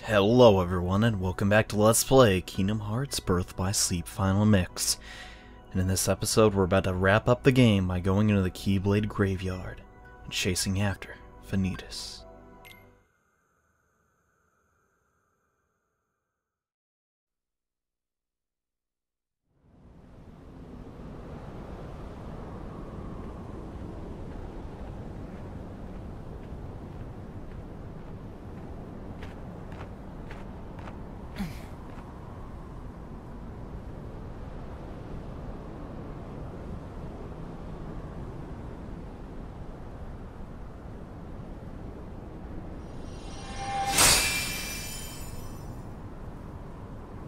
Hello everyone, and welcome back to Let's Play Kingdom Hearts Birth by Sleep Final Mix. And in this episode, we're about to wrap up the game by going into the Keyblade Graveyard and chasing after Vanitas.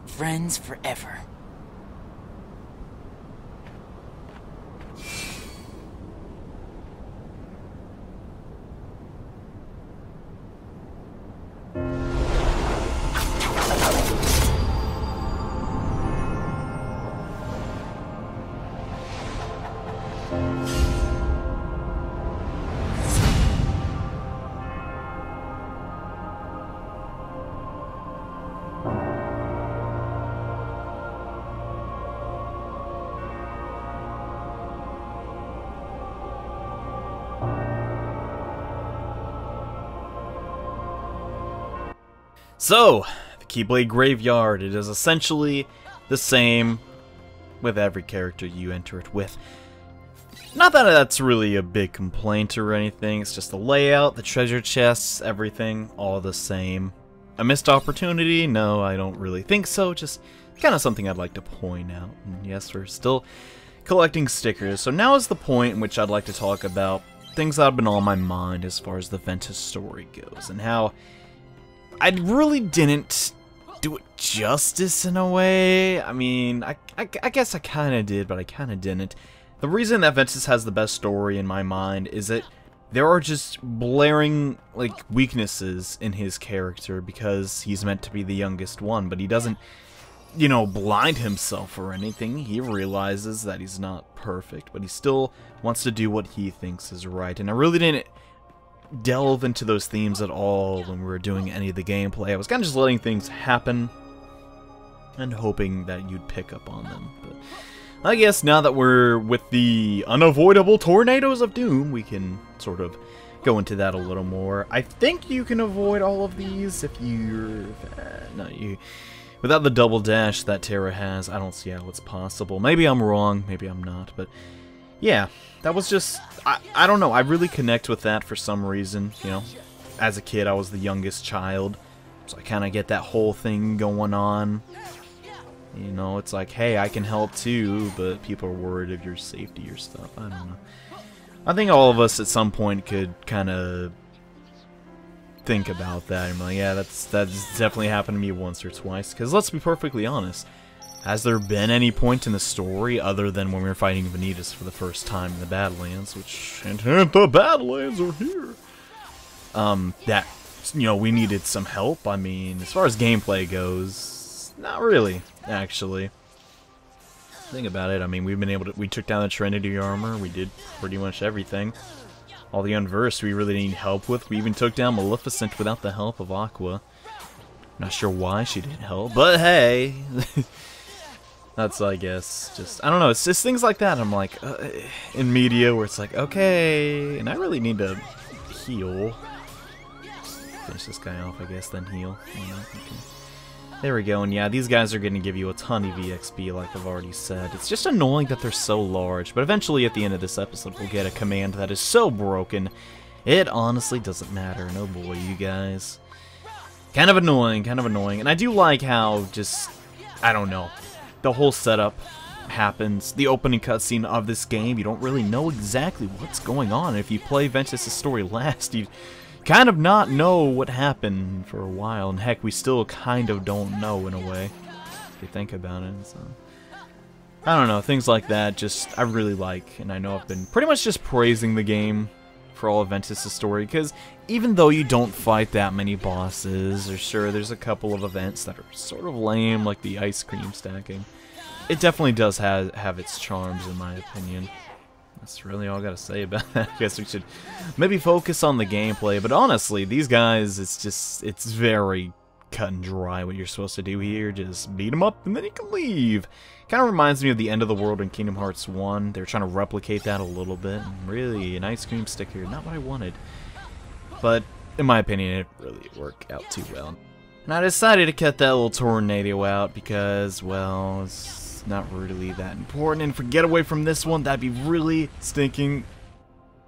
Friends forever. So, the Keyblade Graveyard, it is essentially the same with every character you enter it with. Not that that's really a big complaint or anything, it's just the layout, the treasure chests, everything, all the same. A missed opportunity? No, I don't really think so, just kind of something I'd like to point out. And yes, we're still collecting stickers, so now is the point in which I'd like to talk about things that have been on my mind as far as the Ventus story goes, and how I really didn't do it justice in a way. I mean, I guess I kind of did, but I kind of didn't. The reason that Ventus has the best story in my mind is that there are just blaring, like, weaknesses in his character because he's meant to be the youngest one, but he doesn't, you know, blind himself or anything. He realizes that he's not perfect, but he still wants to do what he thinks is right, and I really didn't delve into those themes at all when we were doing any of the gameplay. I was kind of just letting things happen and hoping that you'd pick up on them. But I guess now that we're with the unavoidable tornadoes of doom, we can sort of go into that a little more. I think you can avoid all of these if you're... without the double dash that Terra has, I don't see how it's possible. Maybe I'm wrong, maybe I'm not, but yeah, that was just... I don't know, I really connect with that for some reason, you know. As a kid, I was the youngest child, so I kind of get that whole thing going on. You know, it's like, hey, I can help too, but people are worried of your safety or stuff. I don't know. I think all of us at some point could kind of think about that. I'm like, yeah, that's definitely happened to me once or twice. Because let's be perfectly honest, has there been any point in the story other than when we were fighting Vanitas for the first time in the Badlands, which, hint, hint, the Badlands are here, that, you know, we needed some help? I mean, as far as gameplay goes, not really, actually. Think about it, I mean, we took down the Trinity armor, we did pretty much everything. All the Unversed we really didn't need help with. We even took down Maleficent without the help of Aqua. Not sure why she didn't help, but hey. That's, I guess, just, I don't know, it's just things like that. I'm like, in media where it's like, okay, and I really need to heal. Finish this guy off, I guess, then heal. Yeah, okay. There we go, and yeah, these guys are going to give you a ton of EXP, like I've already said. It's just annoying that they're so large, but eventually at the end of this episode we'll get a command that is so broken, it honestly doesn't matter. And oh boy, you guys. Kind of annoying, and I do like how just, I don't know, the whole setup happens. The opening cutscene of this game, you don't really know exactly what's going on. If you play Ventus' story last, you kind of not know what happened for a while, and heck, we still kind of don't know in a way, if you think about it. So, I don't know, things like that, just, I really like, and I know I've been pretty much just praising the game for all of Ventus' story, because even though you don't fight that many bosses, or sure, there's a couple of events that are sort of lame, like the ice cream stacking, it definitely does have its charms, in my opinion. That's really all I gotta say about that. I guess we should maybe focus on the gameplay, but honestly, these guys, it's very cut and dry what you're supposed to do here. Just beat him up and then you can leave. Kind of reminds me of the end of the world in Kingdom Hearts 1. They're trying to replicate that a little bit. And really, an ice cream stick here, not what I wanted. But in my opinion, it really worked out too well. And I decided to cut that little tornado out because, well, it's not really that important. And if we get away from this one, that'd be really stinking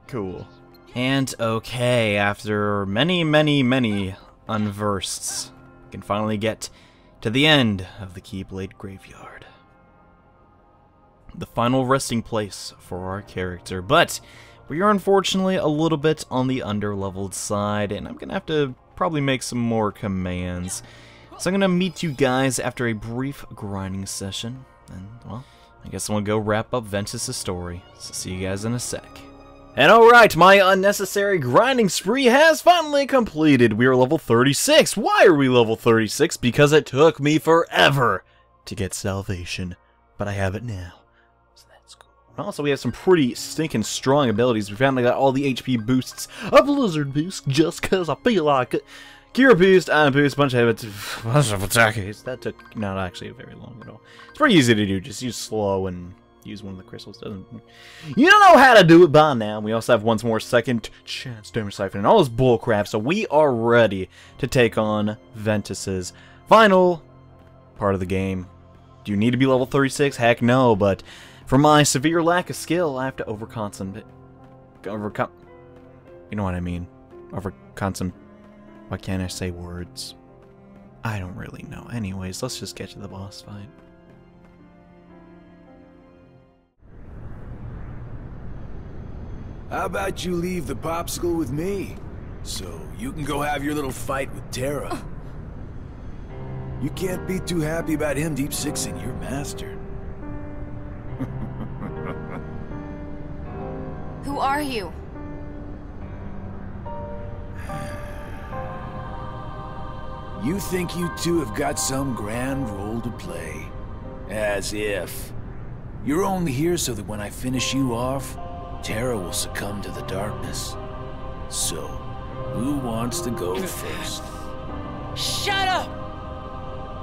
cool. And okay, after many, many, many unversts, we can finally get to the end of the Keyblade Graveyard. The final resting place for our character, but we are unfortunately a little bit on the underleveled side, and I'm gonna have to probably make some more commands. So I'm gonna meet you guys after a brief grinding session, and well, I guess I'm gonna go wrap up Ventus' story. So see you guys in a sec. And alright, my unnecessary grinding spree has finally completed. We are level 36. Why are we level 36? Because it took me forever to get salvation, but I have it now. So that's cool. Also, we have some pretty stinking strong abilities. We finally got all the HP boosts. A Blizzard boost, just because I feel like it. Cure boost, Iron boost, bunch of attacks. That took not actually very long at all. It's pretty easy to do. Just use slow and use one of the crystals. You don't know how to do it by now. We also have once more second chance damage siphon and all this bullcrap. So we are ready to take on Ventus's final part of the game. Do you need to be level 36? Heck no, but for my severe lack of skill, I have to overcome. You know what I mean? Why can't I say words? I don't really know. Anyways, let's just get to the boss fight. How about you leave the popsicle with me, so you can go have your little fight with Terra? You can't be too happy about him deep sixing your master. Who are you? You think you two have got some grand role to play. As if. You're only here so that when I finish you off, Terra will succumb to the darkness. So, who wants to go first? Shut up!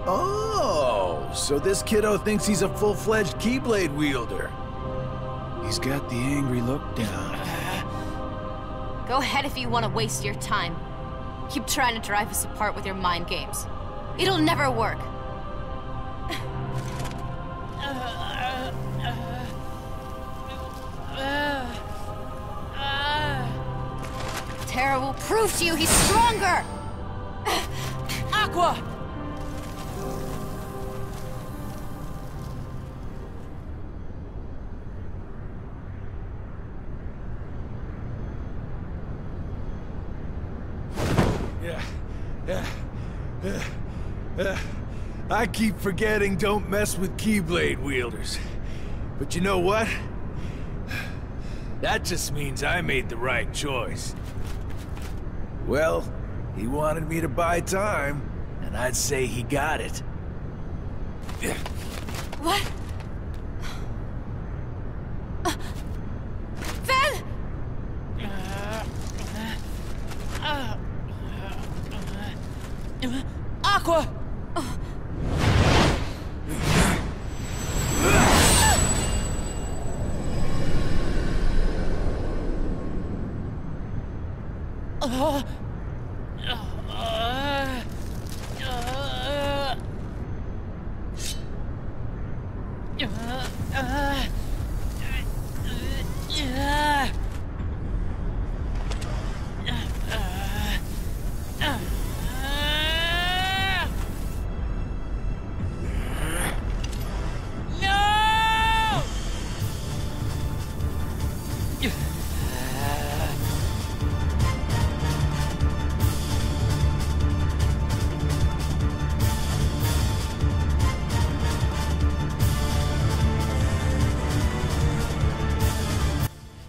Oh, so this kiddo thinks he's a full-fledged Keyblade wielder. He's got the angry look down. Go ahead if you want to waste your time. Keep trying to drive us apart with your mind games. It'll never work. Terra will prove to you he's stronger! Aqua! I keep forgetting don't mess with Keyblade wielders. But you know what? That just means I made the right choice. Well, he wanted me to buy time, and I'd say he got it. What? Ven! Aqua!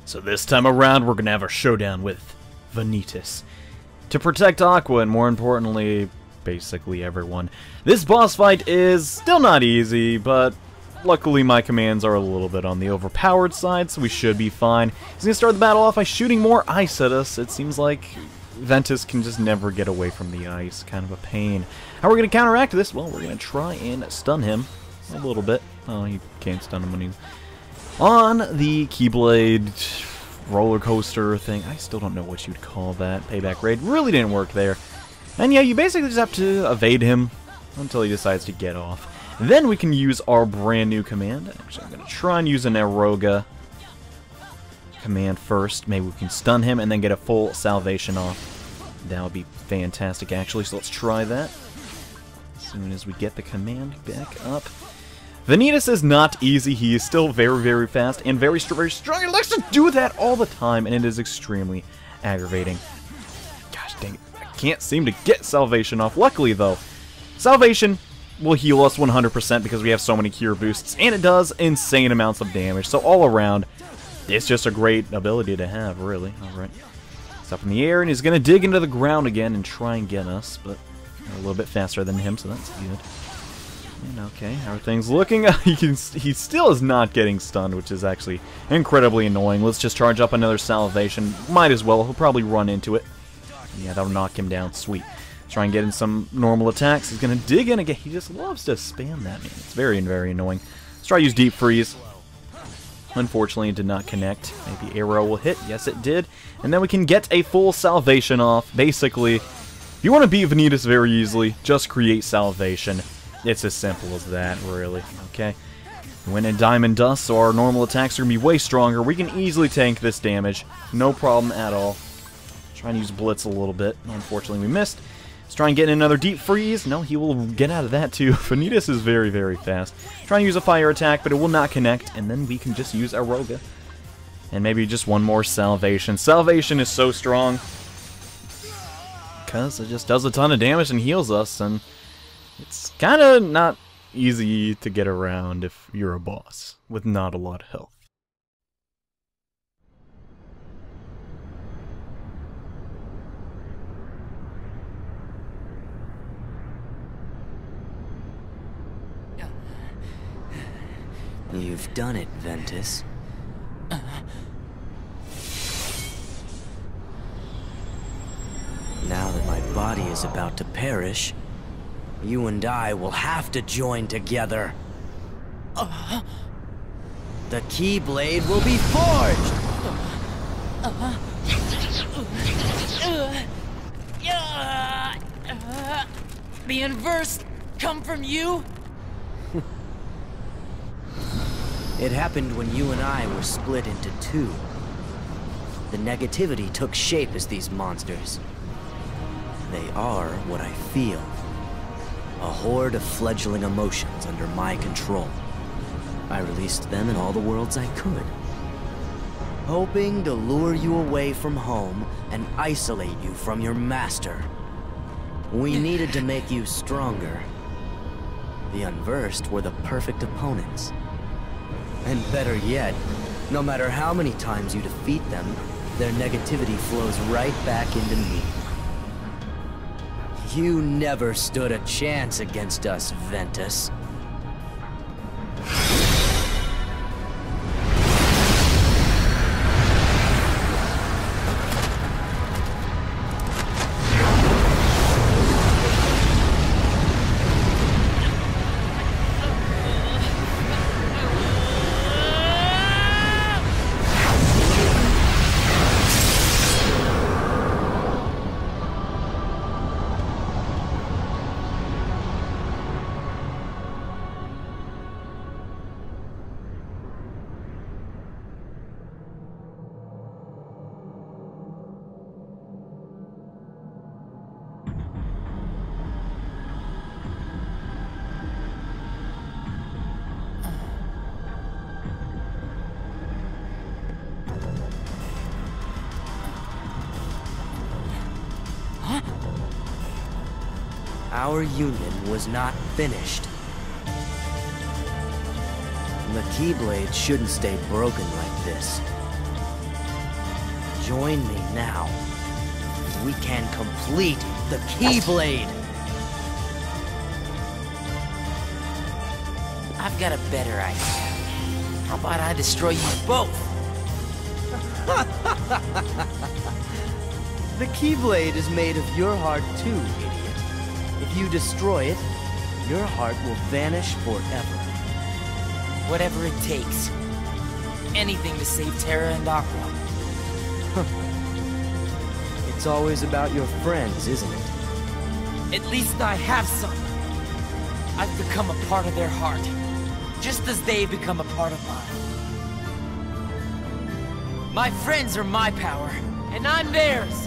So this time around, we're gonna have a showdown with Vanitas to protect Aqua and, more importantly, basically everyone. This boss fight is still not easy, but luckily my commands are a little bit on the overpowered side, so we should be fine. He's gonna start the battle off by shooting more ice at us. It seems like Ventus can just never get away from the ice. Kind of a pain. How are we going to counteract this? Well, we're going to try and stun him a little bit. Oh, you can't stun him when he's on the Keyblade roller coaster thing. I still don't know what you'd call that. Payback raid really didn't work there. And yeah, you basically just have to evade him until he decides to get off. Then we can use our brand new command. Actually, I'm going to try and use an Aeroga command first. Maybe we can stun him and then get a full salvation off. That would be fantastic, actually. So let's try that as soon as we get the command back up. Vanitas is not easy. He is still very, very fast and very strong. He likes to do that all the time, and it is extremely aggravating. Gosh dang it. I can't seem to get salvation off. Luckily, though, salvation will heal us 100% because we have so many cure boosts, and it does insane amounts of damage. So all around, it's just a great ability to have, really. Alright. It's up in the air, and he's going to dig into the ground again and try and get us, but we're a little bit faster than him, so that's good. And okay, how are things looking? He still is not getting stunned, which is actually incredibly annoying. Let's just charge up another salvation. Might as well. He'll probably run into it. Yeah, that'll knock him down. Sweet. Try and get in some normal attacks. He's going to dig in again. He just loves to spam that, man. It's very, very annoying. Let's try to use Deep Freeze. Unfortunately, it did not connect. Maybe Arrow will hit. Yes, it did. And then we can get a full salvation off. Basically, if you want to beat Vanitas very easily, just create salvation. It's as simple as that, really. Okay. We went in Diamond Dust, so our normal attacks are going to be way stronger. We can easily tank this damage. No problem at all. Trying to use Blitz a little bit. Unfortunately, we missed. Let's try and get in another Deep Freeze. No, he will get out of that too. Vanitas is very, very fast. Try and use a fire attack, but it will not connect. And then we can just use Aeroga. And maybe just one more Salvation. Salvation is so strong because it just does a ton of damage and heals us. And it's kind of not easy to get around if you're a boss with not a lot of health. You've done it, Ventus. Now that my body is about to perish, you and I will have to join together. The Keyblade will be forged! The inverse come from you? It happened when you and I were split into two. The negativity took shape as these monsters. They are what I feel. A horde of fledgling emotions under my control. I released them in all the worlds I could. Hoping to lure you away from home and isolate you from your master. We needed to make you stronger. The Unversed were the perfect opponents. And better yet, no matter how many times you defeat them, their negativity flows right back into me. You never stood a chance against us, Ventus. Our union was not finished. The Keyblade shouldn't stay broken like this. Join me now. We can complete the Keyblade! I've got a better idea. How about I destroy you both? The Keyblade is made of your heart too, idiot. If you destroy it, your heart will vanish forever. Whatever it takes. Anything to save Terra and Aqua. It's always about your friends, isn't it? At least I have some. I've become a part of their heart, just as they become a part of mine. My friends are my power, and I'm theirs.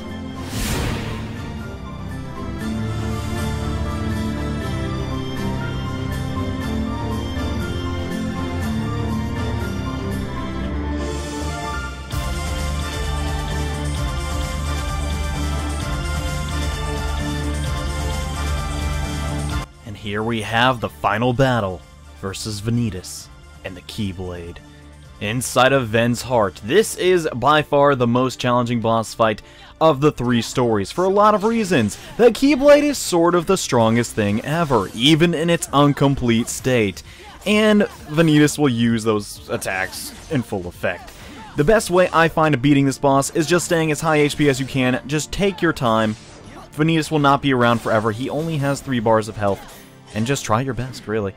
Here we have the final battle versus Vanitas and the Keyblade. Inside of Ven's heart, this is by far the most challenging boss fight of the 3 stories for a lot of reasons. The Keyblade is sort of the strongest thing ever, even in its incomplete state, and Vanitas will use those attacks in full effect. The best way I find of beating this boss is just staying as high HP as you can. Just take your time. Vanitas will not be around forever. He only has 3 bars of health. And just try your best, really.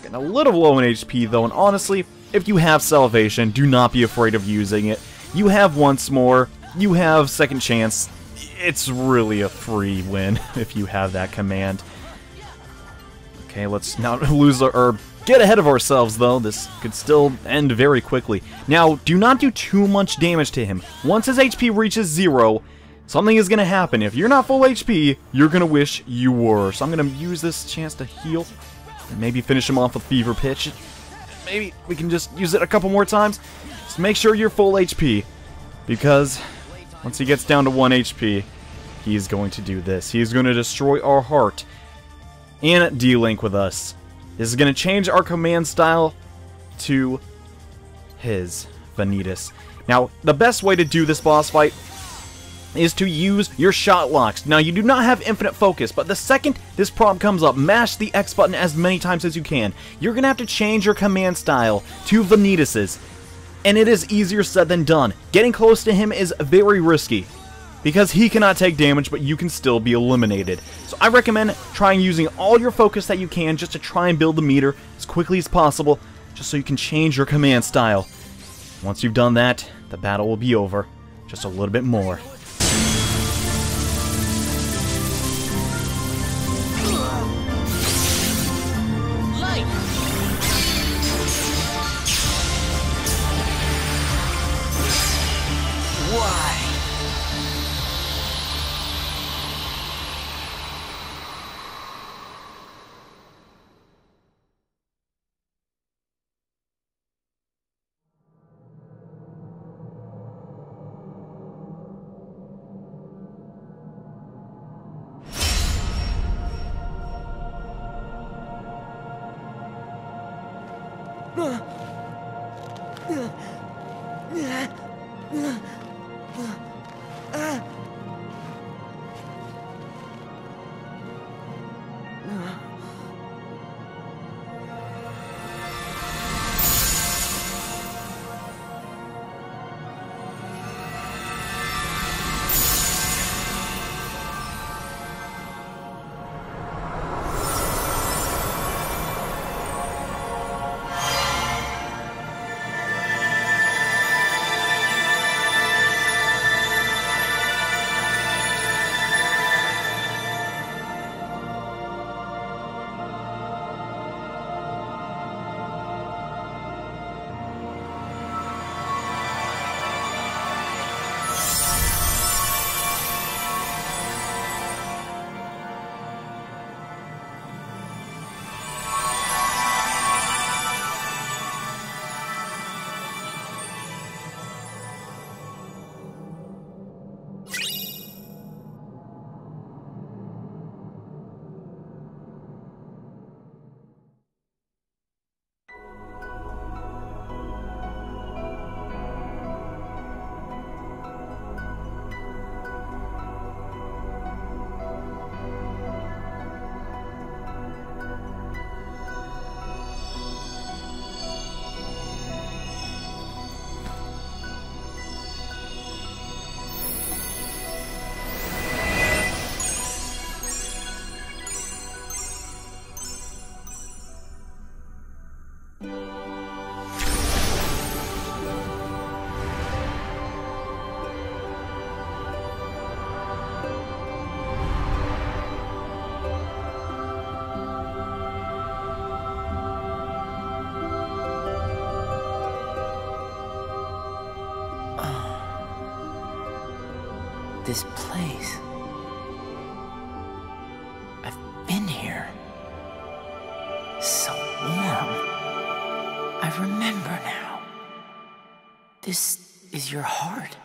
Getting a little low in HP, though, and honestly, if you have Salvation, do not be afraid of using it. You have Once More, you have Second Chance. It's really a free win if you have that command. Okay, let's not get ahead of ourselves, though. This could still end very quickly. Now, do not do too much damage to him. Once his HP reaches 0, something is going to happen. If you're not full HP, you're going to wish you were. So I'm going to use this chance to heal. And maybe finish him off with Fever Pitch. Maybe we can just use it a couple more times. Just make sure you're full HP. Because once he gets down to 1 HP, he's going to do this. He's going to destroy our heart and D-Link with us. This is going to change our command style to his Vanitas. Now, the best way to do this boss fight is to use your shot locks. Now, you do not have infinite focus, but the second this prompt comes up, mash the X button as many times as you can. You're going to have to change your command style to Vanitas's, and it is easier said than done. Getting close to him is very risky, because he cannot take damage, but you can still be eliminated. So I recommend trying using all your focus that you can just to try and build the meter as quickly as possible, just so you can change your command style. Once you've done that, the battle will be over. Just a little bit more. this place. I've been here. So warm. I remember now. This is your heart.